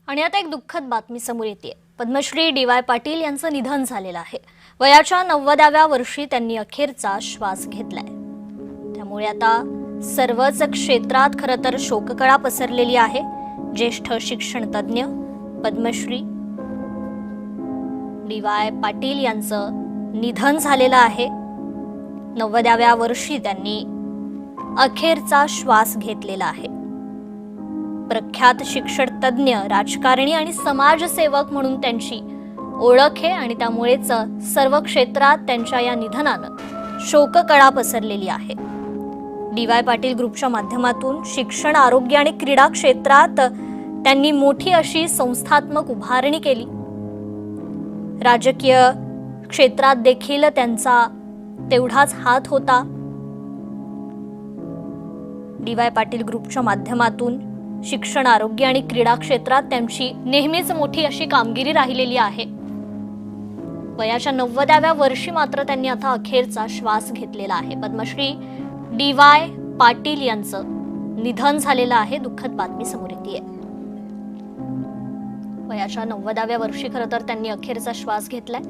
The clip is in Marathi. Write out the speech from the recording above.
आणि आता एक दुःखद बातमी समोर येते। पद्मश्री डी.वाय. पाटील यांचं निधन झालेलं आहे। वयाच्या 90व्या वर्षी त्यांनी अखेरचा श्वास घेतलाय। त्यामुळे आता सर्वच क्षेत्रात खरं तर शोककळा पसरलेली आहे। ज्येष्ठ शिक्षण तज्ञ पद्मश्री डी.वाय. पाटील यांचं निधन झालेलं आहे। 90व्या वर्षी त्यांनी अखेरचा श्वास घेतलेला आहे। प्रख्यात शिक्षण तज्ञ, राजकारणी आणि समाजसेवक म्हणून त्यांची ओळख आहे आणि त्यामुळेच सर्व क्षेत्रात त्यांच्या या निधनानं शोककळा पसरलेली आहे। डी.वाय. पाटील ग्रुपच्या माध्यमातून शिक्षण, आरोग्य आणि क्रीडा क्षेत्रात त्यांनी मोठी अशी संस्थात्मक उभारणी केली। राजकीय क्षेत्रात देखील त्यांचा तेवढाच हात होता। डी.वाय. पाटील ग्रुपच्या माध्यमातून शिक्षण, आरोग्य आणि क्रीडा क्षेत्रात त्यांची नेहमीच मोठी अशी कामगिरी राहिलेली आहे। वयाच्या 90व्या वर्षी मात्र त्यांनी आता अखेरचा श्वास घेतलेला आहे। पद्मश्री डी.वाय. पाटील यांचं निधन झालेलं आहे। दुःखद बातमी समोर येते। वयाच्या 90व्या वर्षी खरं तर त्यांनी अखेरचा श्वास घेतलाय।